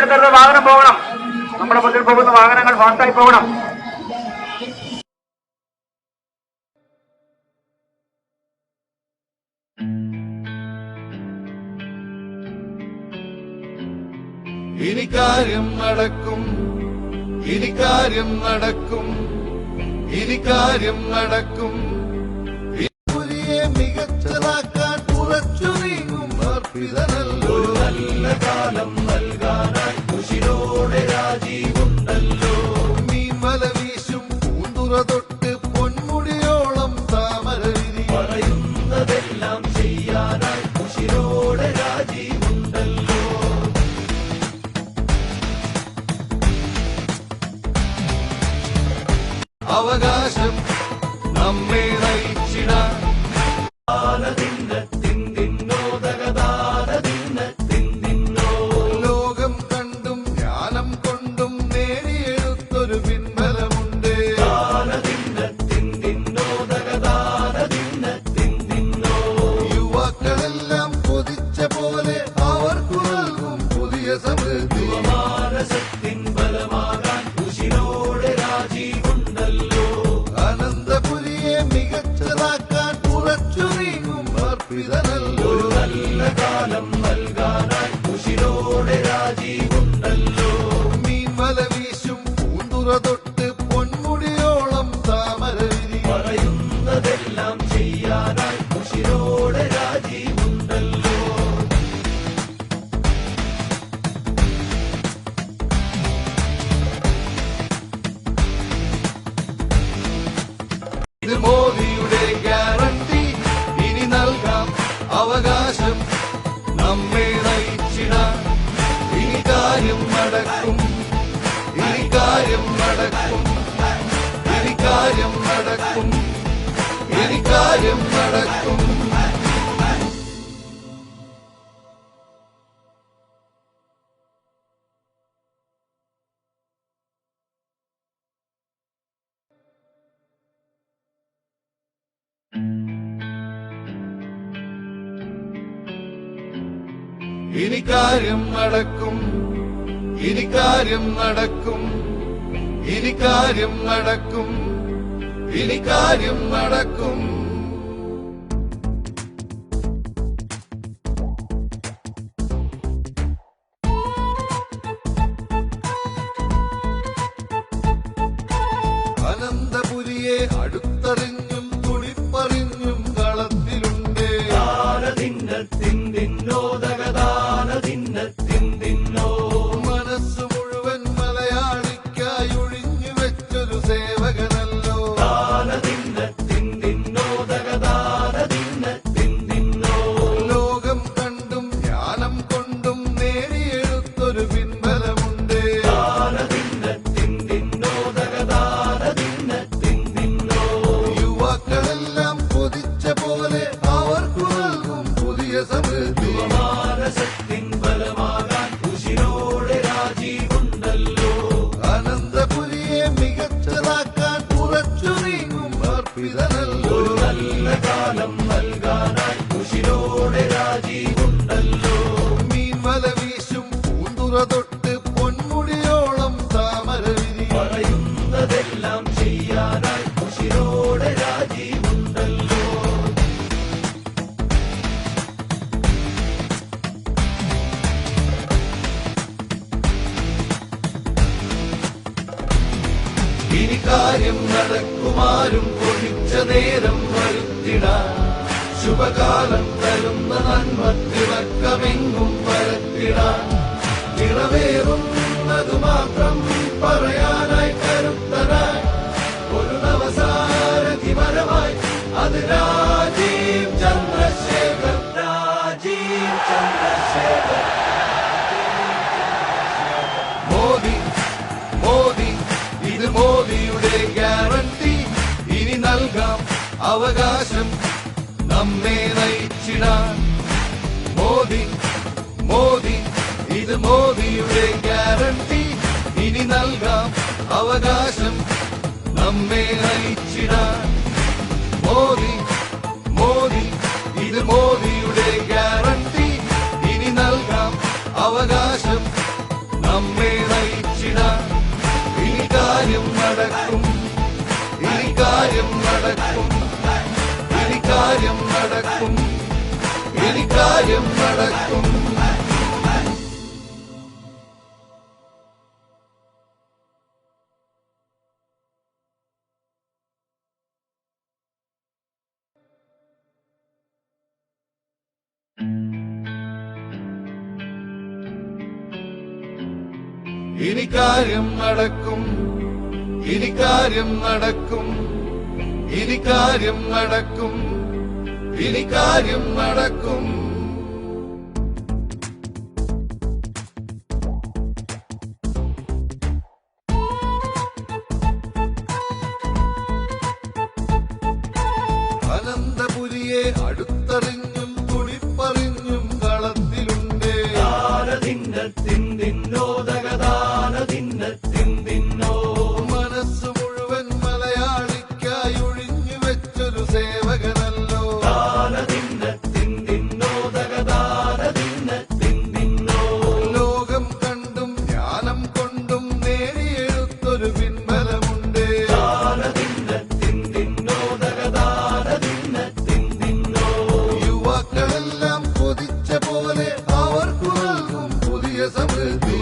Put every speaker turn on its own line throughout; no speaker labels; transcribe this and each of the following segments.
തടസ്സപ്പെടുത്തരുത്. വാഹനം പോകണം. നമ്മുടെ മുന്നിൽ പോകുന്ന വാഹനങ്ങൾ ഫാസ്റ്റായി പോകണം.
ഇനി കാര്യം നടക്കും, ഇനി കാര്യം നടക്കും, ഇനി കാര്യം നടക്കും. പുലിയെ മികച്ചതാക്കാൻ ഉറച്ചു നീങ്ങും അർപ്പിതനല്ലോ. നല്ല കാലം നൽകാനായി കുശിരോടെ രാജീവുണ്ടല്ലോ. മീൻവല വീശും പൂന്തുറ തൊട്ട് പൊന്മുടിയോളം താമര വിരി പറയുന്നതെല്ലാം ചെയ്യാനായി കുശിരോടെ രാജീവുണ്ടല്ലോ. അവകാശം നമ്മെ നയിച്ചിടാൻ ലോകം കണ്ടും ജ്ഞാനം കൊണ്ടും നേടിയെടുത്തൊരു പിൻബലമുണ്ട്. യുവാക്കളെല്ലാം കൊതിച്ച പോലെ അവർക്ക് നൽകും പുതിയ സമൃദ്ധി. മാനസത്തിൻ ബലമാകാൻ കുശിരോടെ രാജീവുണ്ടല്ലോ. അനന്തപുരിയെ മികച്ചതാക്കാൻ ഉറച്ചു നീങ്ങും അർപ്പിതനല്ലോ. നല്ല കാലം നൽകാനായി കുശിരോടെ രാജീവുണ്ടല്ലോ. മീൻവല വീശും പൂന്തുറ തൊട്ട് പൊന്മുടിയോളം താമര വിരി പറയുന്നതെല്ലാം ചെയ്യാനായി കുശിരോടെ രാജീവുണ്ടല്ലോ. ഇത് മോദിയുടെ ഗ്യാരണ്ടി. ഇനി നൽകാം അവകാശം നമ്മെ നയിച്ചിടാൻ. ഇനി കാര്യം നടക്കും, ഇനി കാര്യം നടക്കും, ഇനി കാര്യം നടക്കും, ഇനി കാര്യം നടക്കും. ഇനി കാര്യം നടക്കും, ഇനി കാര്യം നടക്കും, ഇനി കാര്യം നടക്കും, ഇനി കാര്യം നടക്കും. അനന്തപുരിയെ അടുത്തറിഞ്ഞും തുടിപ്പറിഞ്ഞും കളത്തിലുണ്ട്. മനസ്സു മുഴുവൻ മലയാളിക്കായി ഒഴിഞ്ഞു വെച്ചൊരു സേവകനല്ലോ. ലോകം കണ്ടും ജ്ഞാനം കൊണ്ടും നേടിയെടുത്തൊരു പിൻബലമുണ്ട്. യുവാക്കളെല്ലാം കൊതിച്ച പോലെ അവർക്ക് നൽകും പുതിയ സമൃദ്ധി. മാനസത്തിൻ ബലമാകാൻ കുശിരോടെ രാജീവുണ്ടല്ലോ. അനന്തപുരിയെ മികച്ചതാക്കാൻ ഉറച്ചു നീങ്ങും അർപ്പിതനല്ലോ. നല്ല കാലം നൽകാനായി കുശിരോടെ രാജീവുണ്ടല്ലോ. മീൻവല വീശും പൂന്തുറ തൊട്ട് പൊന്മുടിയോളം താമര വിരി പറയുന്നതെല്ലാം ചെയ്യാനായി കുശിരോടെ രാജീവുണ്ടല്ലോ. ഇനി കാര്യം നടക്കുമാരും കൊതിച്ച നേരം വരുത്തിടാൻ. ശുഭകാലം തരുന്ന നന്മ തിളക്കമെങ്ങും പരത്തിടാൻ. നിറവേറുന്നതു മാത്രം പറയാനായി കരുത്തനായി ഒരു നവസാരഥി മരമായി അത് രാജീവ് ചന്ദ്രശേഖർ. രാജീവ് ചന്ദ്രശേഖർ. മോദി, മോദി, ഇത് മോദിയുടെ ഗ്യാരണ്ടി. ഇനി നൽകാം അവകാശം നമ്മെ നയിച്ചിടാൻ. മോദി, മോദി, ഇത് മോദിയുടെ ഗ്യാരണ്ടി. ഇനി നൽകാം അവകാശം നമ്മെ നയിച്ചിടാൻ. മോദി, മോദി, ഇത് മോദിയുടെ ഗ്യാരണ്ടി. ഇനി നൽകാം അവകാശം കാര്യം നടക്കും, ഇനി കാര്യം നടക്കും, ഇനി കാര്യം നടക്കും. ഇനി കാര്യം നടക്കും, ഇനി കാര്യം നടക്കും, ഇനി കാര്യം നടക്കും, ഇനി കാര്യം നടക്കും. അനന്തപുരിയെ അടുത്തറിഞ്ഞും തുടിപ്പറിഞ്ഞും കളത്തിലുണ്ട്. മനസ്സ് മുഴുവൻ മലയാളിക്കായി ഒഴിഞ്ഞു വെച്ചൊരു സേവകനല്ലോ. ലോകം കണ്ടും ജ്ഞാനം കൊണ്ടും നേടിയെടുത്തൊരു പിൻബലമുണ്ട്. യുവാക്കളെല്ലാം കൊതിച്ച പോലെ അവർക്ക് നൽകും പുതിയ സമൃദ്ധി.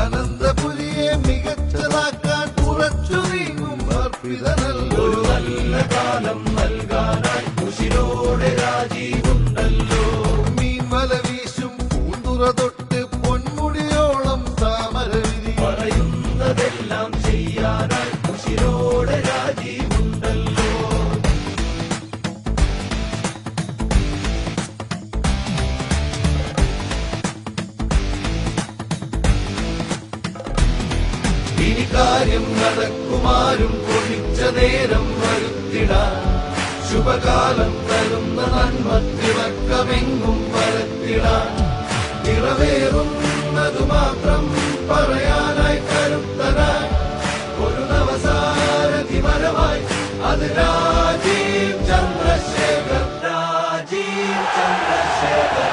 അനന്തപുരിയെ മികച്ചതാക്കാൻ ഉറച്ചു നീങ്ങും അർപ്പിതനല്ലോ. മീൻവല വീശും പൂന്തുറ തൊട്ട് പൊന്മുടിയോളം താമര വിരി. ഇനി കാര്യം നടക്കുമാരും കൊതിച്ച നേരം വരുത്തിടാൻ. ശുഭകാലം തരുന്ന നന്മ തിളക്കമെങ്ങും പരത്തിടാൻ. നിറവേറുന്നതു മാത്രം പറയാനായി കരുത്തനായി ഒരു നവസാരഥി വരവായി അത് രാജീവ് ചന്ദ്രശേഖർ. രാജീവ് ചന്ദ്രശേഖർ.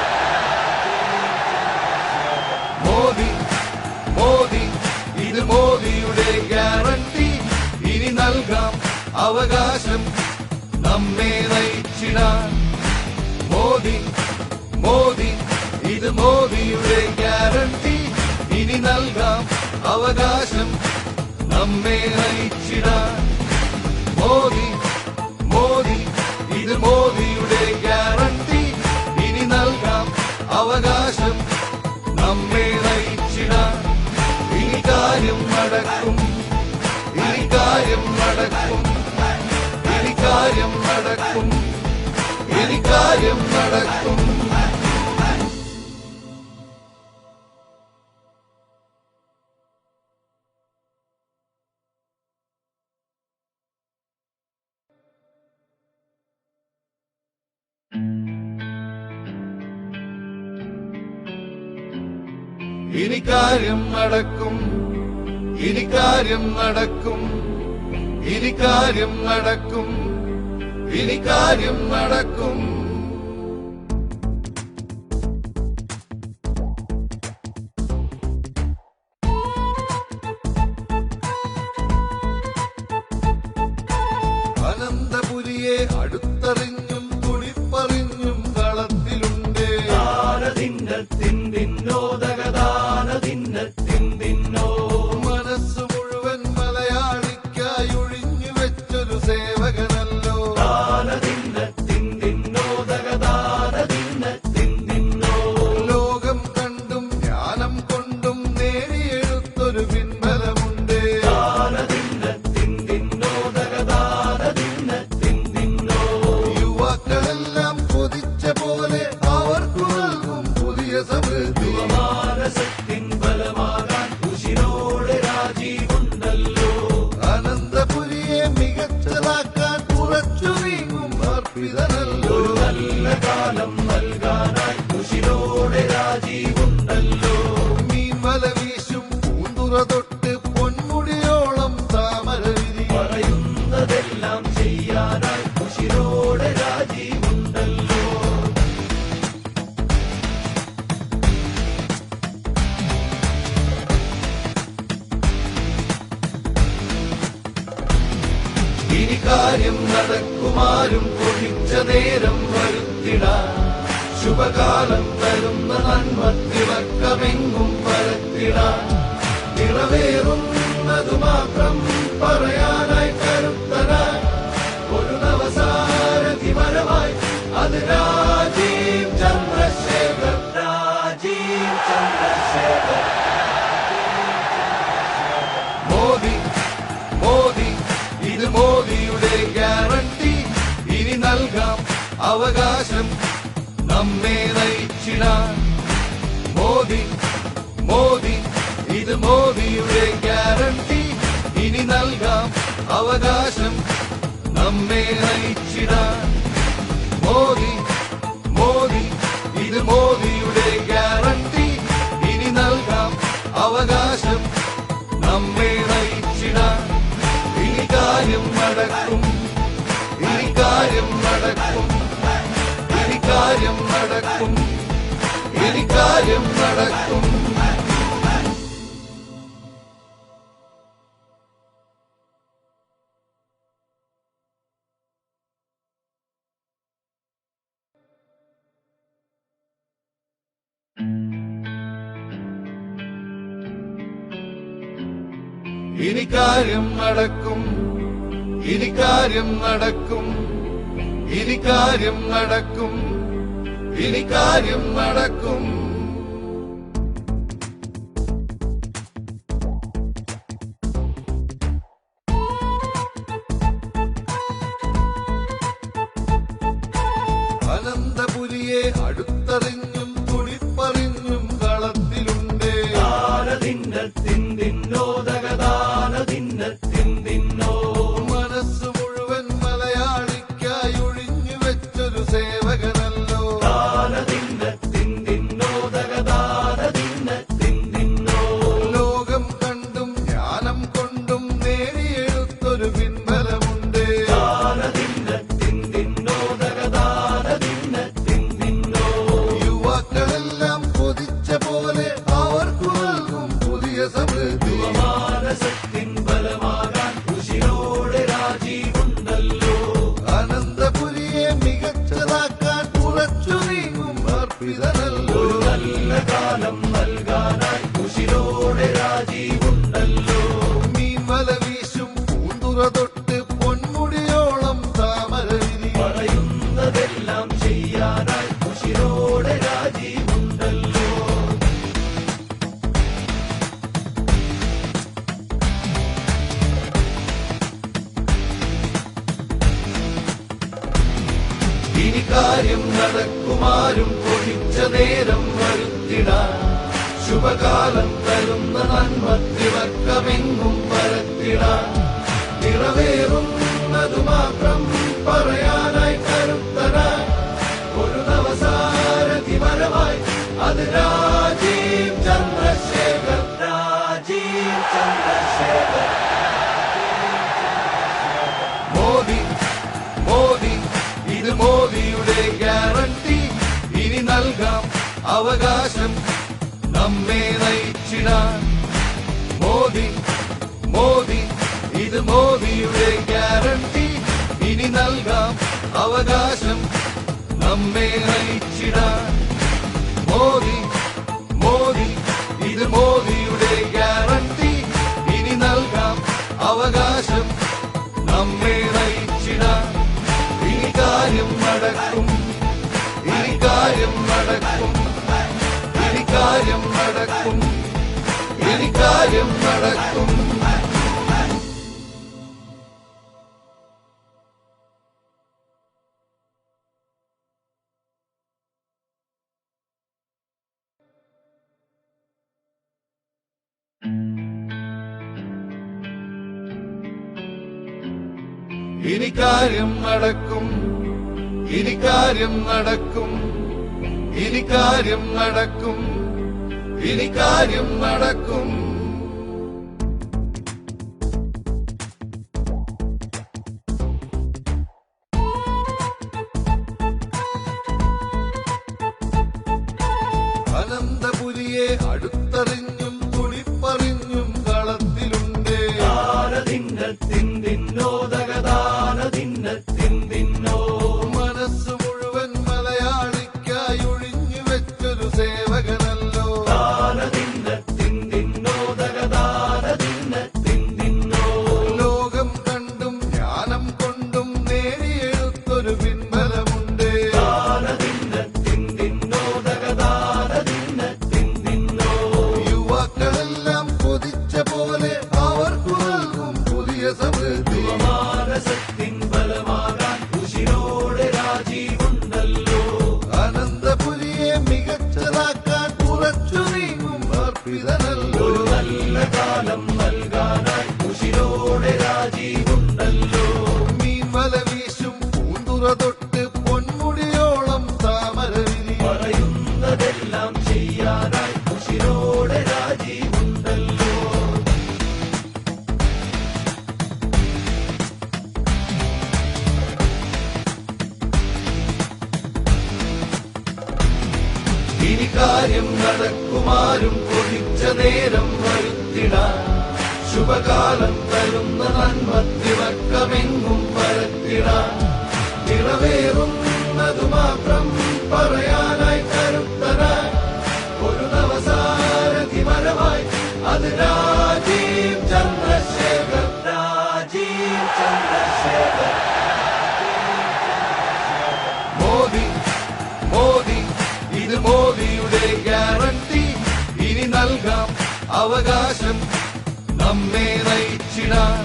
മോദി മോദി ഇത് മോദിയുടെ ഗ്യാരണ്ടി. ഇനി നൽകാം അവകാശം നമ്മെ നയിച്ചിടാൻ. മോദി മോദി ഇത് മോദിയുടെ ഗ്യാരണ്ടി. ഇനി നൽകാം അവകാശം നമ്മെ നയിച്ചിടാൻ. മോദി മോദി ഇത് മോദിയുടെ ഗ്യാരണ്ടി. ഇനി നൽകാം അവകാശം നമ്മെ നയിച്ചിടാൻ. ഇനി കാര്യം നടക്കും, ഇനി കാര്യം നടക്കും, ഇനി കാര്യം നടക്കും, ഇനി കാര്യം നടക്കും. ഇനി കാര്യം നടക്കും, ഇനി കാര്യം നടക്കും, ഇനി കാര്യം നടക്കും, ഇനി കാര്യം നടക്കും. അനന്തപുരിയെ അടുത്തറിഞ്ഞും തുടിപ്പറിഞ്ഞും കളത്തിലുണ്ട്. മനസ്സ് മുഴുവൻ മലയാളിക്കായി ഒഴിഞ്ഞു വെച്ചൊരു സേവകനല്ലോ. ലോകം കണ്ടും ജ്ഞാനം കൊണ്ടും നേടിയെടുത്തൊരു പിൻബലമുണ്ട്. യുവാക്കളെല്ലാം കൊതിച്ച പോലെ അവർക്ക് നൽകും പുതിയ സമൃദ്ധി. കാര്യം നടക്കുമാരും കൊതിച്ച നേരം വരുത്തിടാൻ ശുഭകാലം തരുന്ന നന്മത്തിളക്കമെങ്ങും പരത്തിടാൻ നിറവേറുന്നതു മാത്രം പറയാനായി കരുത്തനായി ഒരു നവസാരഥി വരവായി അത് രാജീവ് ചന്ദ്രശേഖർ രാജീവ് ചന്ദ്രശേഖർ മോദി മോദി ഇത് മോദിയുടെ ഗ്യാരണ്ടി ഇനി നൽകാം അവകാശം നമ്മെ നയിച്ചിടാൻ മോദി മോദി ഇത് മോദിയുടെ ഗ്യാരണ്ടി ഇനി നൽകാം അവകാശം നമ്മെ നയിച്ചിടാൻ മോദി മോദി ഇത് മോദിയുടെ ഗ്യാരണ്ടി ഇനി നൽകാം അവകാശം നമ്മെ നയിച്ചിടാൻ ഇനി കാര്യം നടക്കും ഇനി കാര്യം നടക്കും ഇനി കാര്യം നടക്കും ഇനി കാര്യം നടക്കും ഇനി കാര്യം നടക്കും ഇനി കാര്യം നടക്കും ഇനി കാര്യം നടക്കും ഇനി കാര്യം നടക്കും അനന്തപുരിയെ അടുത്തറിഞ്ഞും തുടിപ്പറിഞ്ഞും കളത്തിലുണ്ട് മനസ്സ് മുഴുവൻ മലയാളിക്കായി ഒഴിഞ്ഞു വെച്ചൊരു സേവകനല്ലോ ലോകം കണ്ടും ജ്ഞാനം കൊണ്ടും നേടിയെടുത്തൊരു പിൻബലമുണ്ട് യുവാക്കളെല്ലാം കൊതിച്ച പോലെ അവർക്ക് നൽകും പുതിയ സമൃദ്ധി അനന്തപുരിയെ മികച്ചതാക്കാൻ ഉറച്ചു നീങ്ങും അർപ്പിതനല്ലോ മീൻവല വീശും പൂന്തുറ തൊട്ട് പൊന്മുടിയോളം താമര വിരി ഇനി കാര്യം നടക്കുമാരും കൊതിച്ച നേരം വരുത്തിടാൻ ശുഭകാലം തരുന്ന നന്മത്തിളക്കമെങ്ങും പരത്തിടാൻ നിറവേറുന്നതു മാത്രം പറയാനായി കരുത്തനായി ഒരു നവസാരഥി വരവായി അത് രാജീവ് ചന്ദ്രശേഖർ രാജീവ് ചന്ദ്രശേഖർ മോദി മോദി ഇത് മോദിയുടെ ഗ്യാരണ്ടി ഇനി നൽകാം അവകാശം നമ്മെ നയിച്ചിടാൻ മോദി മോദി ഇത് മോദിയുടെ ഗ്യാരണ്ടി ഇനി നൽകാം അവകാശം നമ്മെ നയിച്ചിടാൻ മോദി മോദി ഇത് മോദിയുടെ ഗ്യാരണ്ടി ഇനി നൽകാം അവകാശം നമ്മെ നയിച്ചിടാൻ ഇനി കാര്യം നടക്കും ഇനി കാര്യം നടക്കും ഇനി കാര്യം നടക്കും ഇനി കാര്യം നടക്കും ഇനി കാര്യം നടക്കും ഇനി കാര്യം നടക്കും ഇനി കാര്യം നടക്കും ഇനി കാര്യം നടക്കും അനന്തപുരിയെ അടുത്തറിഞ്ഞും തുടിപ്പറിഞ്ഞും കളത്തിലുണ്ട് പോലെ അവർക്കു നൽകും പുതിയ സമൃദ്ധി.
മാനസത്തിൻ ബലമാകാൻ ഉശിരോടെ രാജീവുണ്ടല്ലോ.
അനന്തപുരിയെ മികച്ചതാക്കാൻ ഉറച്ചു നീങ്ങും അർപ്പിതനല്ലോ.
ഒരു നല്ല കാലം നൽകാനായി ഉശിരോടെ രാജീവുണ്ടല്ലോ.
മീൻവല വീശും പൂന്തുറ തൊട്ട് പൊന്മുടിയോളം താമര വിരി.
പറയുന്നതെല്ലാം ചെയ്യാനായി ഉശിരോടെ രാജീവുണ്ടല്ലോ. ഇനി കാര്യം നടക്കുമാരും കൊതിച്ച നേരം വരുത്തിടാൻ. ശുഭകാലം തരുന്ന നന്മത്തിവക്കമെങ്ങും പരത്തിടാൻ. നിറവേറുന്നതു മാത്രം പറയാനായി കരുത്തനായി ഒരു നവസാരഥി മരമായി അത് രാജീവ് ചന്ദ്രശേഖർ. രാജീവ് ചന്ദ്രശേഖർ. മോദി മോദി ഇത് മോദിയുടെ ഗ്യാരണ്ടി. ഇനി നൽകാം അവകാശം നമ്മെ നയിച്ചിടാൻ.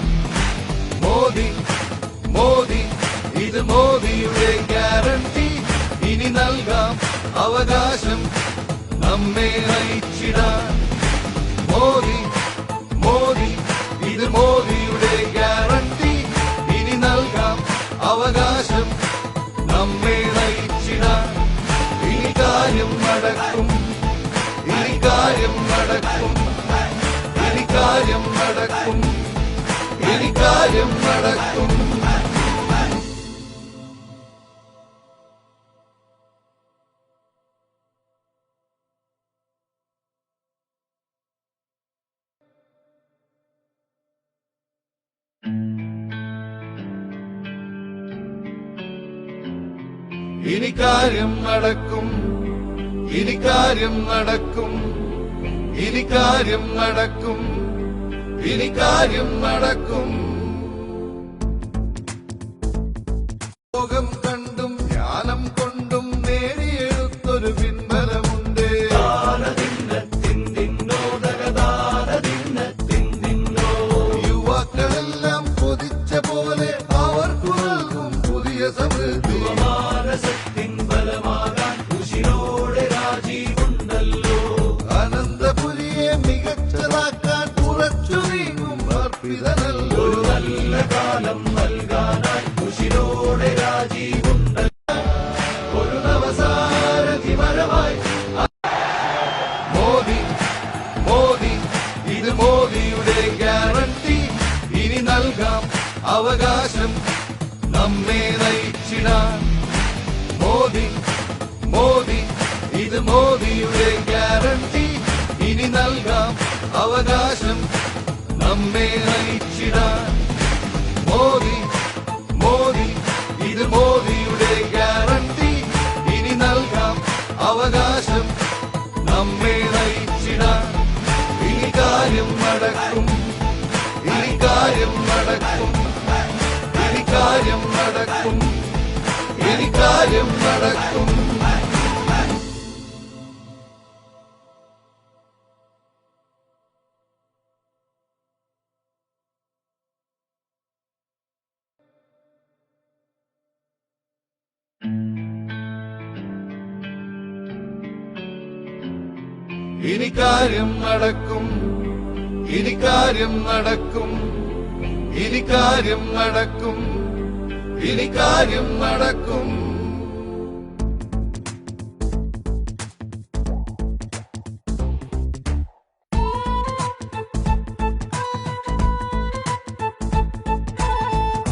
മോദി മോദി ഇത് മോദിയുടെ ഗ്യാരണ്ടി. ഇനി നൽകാം അവകാശം നമ്മെ നയിച്ചിടാൻ. മോദി മോദി ഇത് മോദിയുടെ ഗ്യാരണ്ടി. ഇനി നൽകാം അവകാശം നമ്മെ നയിച്ചിടാൻ. ഇനി കാര്യം നടക്കും, ഇനി കാര്യം നടക്കും, ഇനി കാര്യം നടക്കും, ഇനി കാര്യം നടക്കും. ഇനി കാര്യം നടക്കും, ഇനി കാര്യം നടക്കും, ഇനി കാര്യം നടക്കും, ഇനി കാര്യം നടക്കും. ലോകം കണ്ടും ജ്ഞാനം കൊണ്ടും നേടിയെടുത്തൊരു പിൻബലമുണ്ട്. യുവാക്കളെല്ലാം കൊതിച്ച പോലെ അവർക്കു നൽകും പുതിയ സമൃദ്ധി. മാനസത്തിൻ ബലമാകാൻ ഉശിരോടെ രാജീവുണ്ടല്ലോ.
അനന്തപുരിയെ മികച്ചതാക്കാൻ ഉറച്ചു നീങ്ങും അർപ്പിതനല്ലോ.
ഒരു നല്ല കാലം നൽകാനായി ഉശിരോടെ രാജീവുണ്ടല്ലോ. ഒരു നവസാരഥി മരമായി
മോദി മോദി ഇത് മോദിയുടെ ഗ്യാരണ്ടി. ഇനി നൽകാം അവകാശം നമ്മെ നയിച്ചിടാൻ. മോദി മോദി ഇത് മോദിയുടെ ഗ്യാരണ്ടി. ഇനി നൽകാം അവകാശം നമ്മെ നയിച്ചിടാൻ. മോദി മോദി ഇത് മോദിയുടെ ഗ്യാരണ്ടി. ഇനി നൽകാം അവകാശം നമ്മെ നയിച്ചിടാൻ. ഇനി കാര്യം നടക്കും, ഇനി കാര്യം നടക്കും, ഇനി കാര്യം നടക്കും, ഇനി കാര്യം നടക്കും. ഇനി കാര്യം നടക്കും, ഇനി കാര്യം നടക്കും, ഇനി കാര്യം നടക്കും, ഇനി കാര്യം നടക്കും.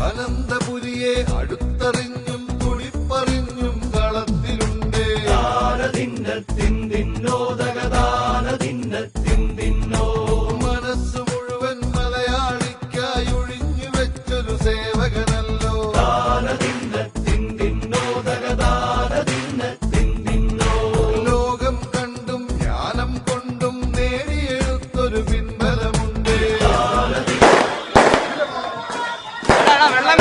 അനന്തപുരിയെ അടുത്തറിഞ്ഞും തുടിപ്പറിഞ്ഞും കളത്തിലുണ്ട്. മനസ്സ് മുഴുവൻ മലയാളിക്കായി ഒഴിഞ്ഞു വെച്ചൊരു സേവകനല്ലോ. ലോകം കണ്ടും ജ്ഞാനം കൊണ്ടും നേടിയെടുത്തൊരു പിൻബലമുണ്ട്.
വെള്ളം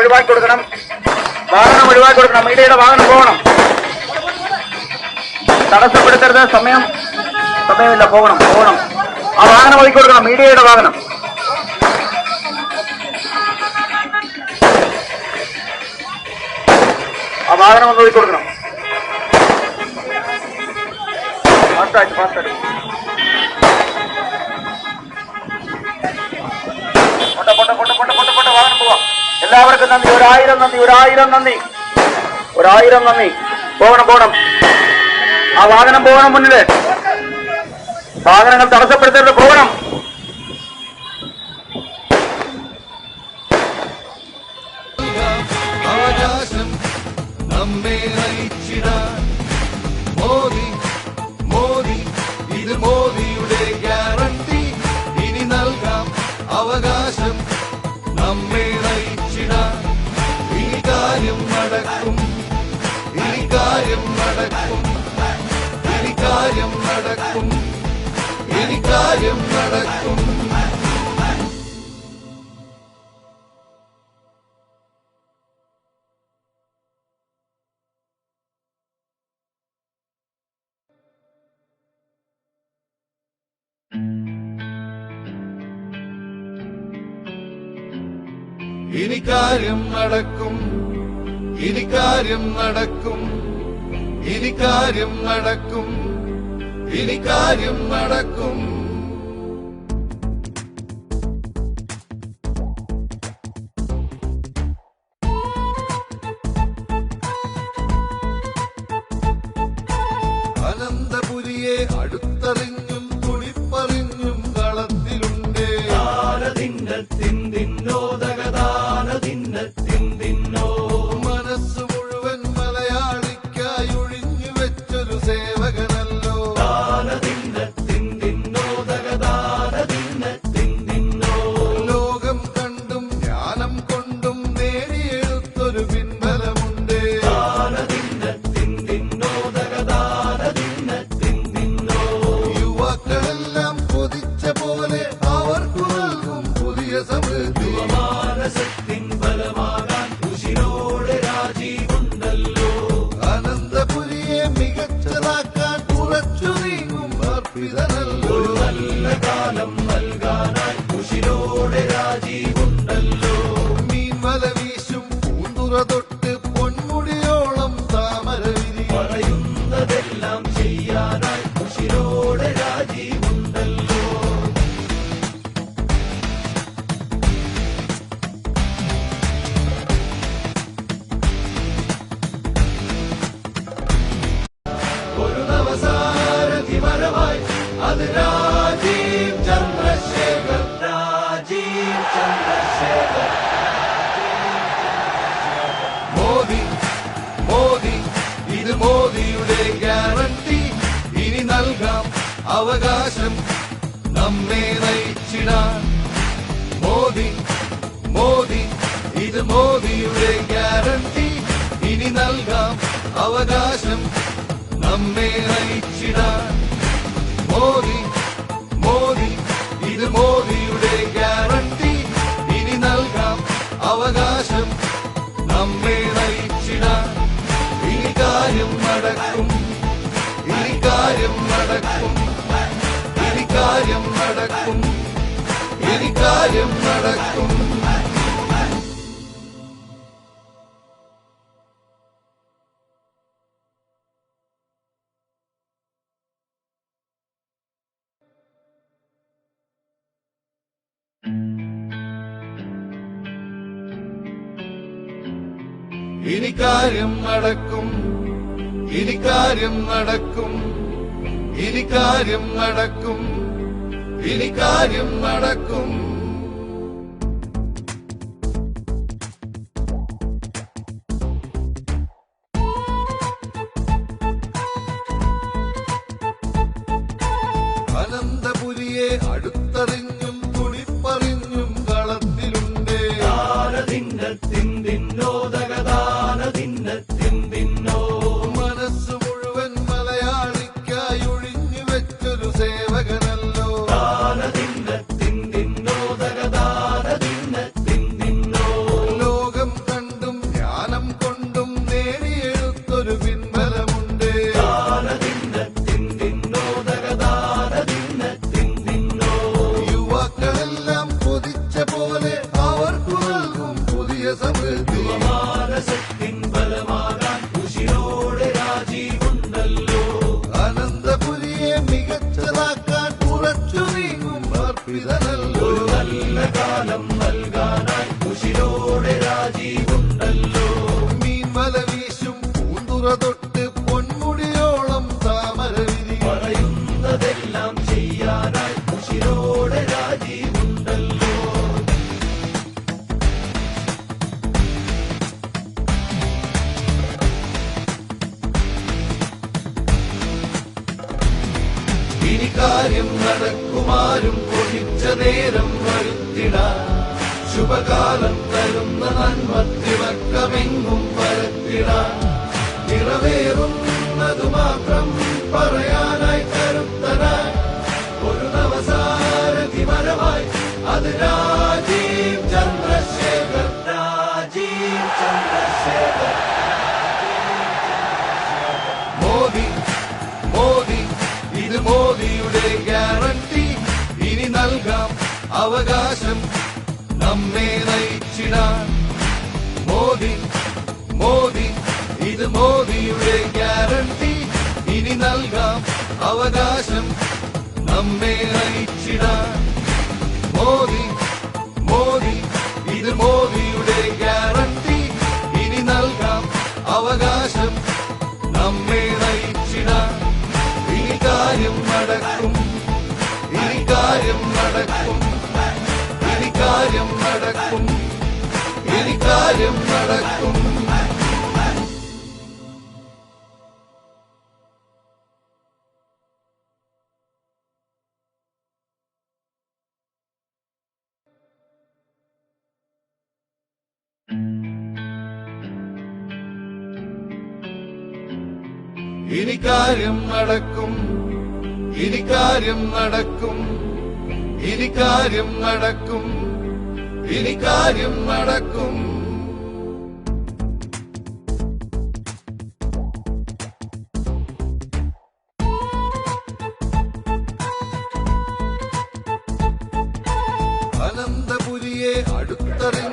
ഒഴിവാക്കി കൊടുക്കണം. വാഹനം ഒഴിവാക്കി കൊടുക്കണം. മീഡിയയുടെ വാഹനം പോകണം. തടസ്സപ്പെടുത്തരുത്. സമയമില്ല. പോകണം. ആ വാഹനം ഒതുക്കി കൊടുക്കണം. മീഡിയയുടെ വാഹനം. ആ വാഹനം ഒന്ന് ഒതുക്കി കൊടുക്കണം. ഫാസ്റ്റായിട്ട്. പൊട്ട വാഹനം പോവാം. എല്ലാവർക്കും നന്ദി. 1000 നന്ദി. പോകണം. ആ വാഹനം പോകണം. മുന്നില് വാഹനങ്ങൾ തടസ്സപ്പെടുത്തരുത്. പോകണം.
അവകാശം നമ്മെ നയിച്ചിടാൻ മോദി ഇത് മോദിയുടെ ഗ്യാരണ്ടി. ഇനി നൽകാം അവകാശം നമ്മെ നയിച്ചിടാൻ. ഇനി കാര്യം നടക്കും. ഇനി കാര്യം നടക്കും. അനന്തപുരിയെ അടുത്തറിഞ്ഞും തുടിപ്പറിഞ്ഞും കളത്തിലുണ്ട്. മനസ്സ് മുഴുവൻ മലയാളിക്കായി ഒഴിഞ്ഞു വെച്ചൊരു സേവകനല്ലോ. ലോകം കണ്ടും ജ്ഞാനം കൊണ്ടും നേടിയെടുത്തൊരു പിൻബലമുണ്ട്. യുവാക്കളെല്ലാം കൊതിച്ച പോലെ അവർക്ക് നൽകും പുതിയ സമൃദ്ധി. അനന്തപുരിയെ മികച്ചതാക്കാൻ ഉറച്ചു നീങ്ങും അർപ്പിതനല്ലോ. മീൻവല വീശും പൂന്തുറ തൊട്ട് പൊന്മുടിയോളം താമര വിരി. ഒരു നവസാരഥി വരവായി അത് രാജീവ് ചന്ദ്രശേഖർ. മോദി ഇത് മോദിയുടെ ഗ്യാരണ്ടി. ഇനി നൽകാം അവകാശം നമ്മെ നയിച്ചിടാൻ. മോദി ഇത് മോദിയുടെ ഗ്യാരണ്ടി. ഇനി നൽകാം അവകാശം നമ്മെ നയിച്ചിടാൻ. മോദി ഇത് മോദിയുടെ ഗ്യാരണ്ടി. ഇനി നൽകാം അവകാശം നമ്മെ നയിച്ചിടാൻ. ഇനി കാര്യം നടക്കും. ഇനി കാര്യം നടക്കും. അനന്തപുരിയെ അടുത്തറിഞ്ഞും തുടിപ്പറിഞ്ഞും കളത്തിലുണ്ട്. മനസ്സ് മുഴുവൻ മലയാളിക്കായി ഒഴിഞ്ഞു വെച്ചൊരു സേവകനല്ലോ. ലോകം സമൃദ്ധി അനന്തപുരിയെ മികച്ചതാക്കാൻ ഉറച്ചു നീങ്ങും അർപ്പിതനല്ലോ നല്ല കാലം നൽകാനായി ഉശിരോടെ രാജീവുണ്ടല്ലോ മീൻവല വീശും പൂന്തുറ തൊട്ട് പൊന്മുടിയോളം താമര വിരി പറയുന്നതെല്ലാം ചെയ്യാനായി ഉശിരോടെ രാജീവുണ്ടല്ലോ ഇനി കാര്യം നടക്കുമാരും കൊതിച്ച നേരം വരുത്തിടാൻ ശുഭകാലം തരുന്ന നന്മത്തിവക്കമെങ്ങും പരത്തിടാൻ നിറവേറുന്നതു മാത്രം പറയാനായി കരുത്തനായി ഒരു നവസാരഥി മരമായി അത് രാജീവ് ചന്ദ്രശേഖർ രാജീവ് ചന്ദ്രശേഖർ മോദി മോദി ഇത് മോദിയുടെ ഗ്യാരണ്ടി ഇനി നൽകാം അവകാശം നമ്മെ നയിച്ചിടാൻ മോദി മോദി ഇത് മോദിയുടെ ഗ്യാരണ്ടി ഇനി നൽകാം അവകാശം നമ്മെ നയിച്ചിടാൻ മോദി മോദി ഇത് മോദിയുടെ ഗ്യാരണ്ടി ഇനി നൽകാം അവകാശം നമ്മെ നയിച്ചിടാൻ ഇനി കാര്യം നടക്കും ഇനി കാര്യം നടക്കും ഇനി കാര്യം നടക്കും ഇനി കാര്യം നടക്കും ഇനി കാര്യം നടക്കും ഇനി കാര്യം നടക്കും ഇനി കാര്യം നടക്കും ഇനി കാര്യം നടക്കും അനന്തപുരിയെ അടുത്തറിഞ്ഞും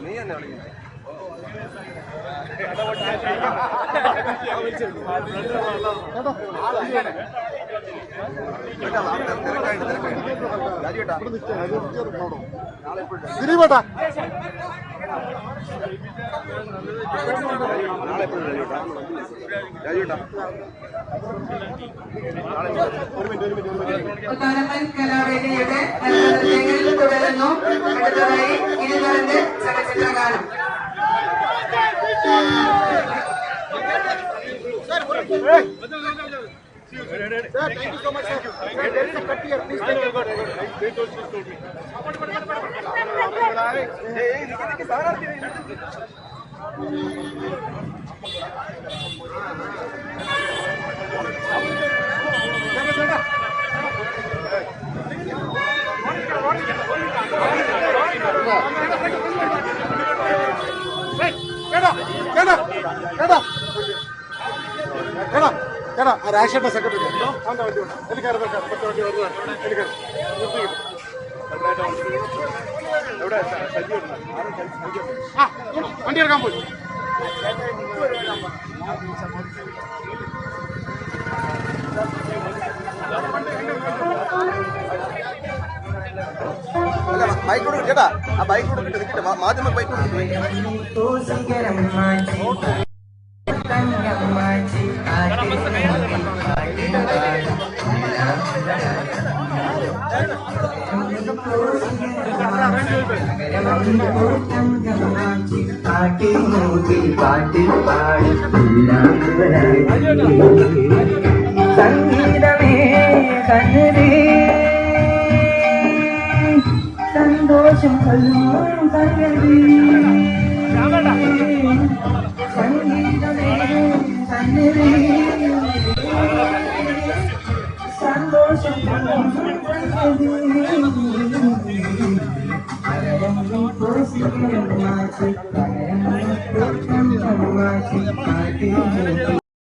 നീ തന്നെ വിളിക്കുന്നത്
ദിലീപേട്ടാ
ഒത്താനപ്പൻ കലാവേദിയുടെ നൃത്തങ്ങൾ തുടരുന്നു. അടുത്തതായി ഇരുപത് ചലച്ചിത്രഗാനം.
ചേട്ടാ ആ രാഷ്ട്രീയ സെക്രട്ടറി അവൻ്റെ വണ്ടി ഉണ്ട് എനിക്കറിയാം 10 വണ്ടി വരുന്നതാണ് എനിക്കറിയാം ആ വണ്ടി എടുക്കാൻ പോയി
ബൈക്ക് കൊടുക്കും ചേട്ടാ ആ ബൈക്ക് കൊടുക്കിട്ട് മാധ്യമ ബൈക്ക് കൊടുക്കിട്ട്
സംഗീതമേ കണ്ണേ സന്തോഷം കൊല്ലും കണ്ണേ സംഗീതമേ കണ്ണേ സന്തോഷം കൊല്ലും കണ്ണേ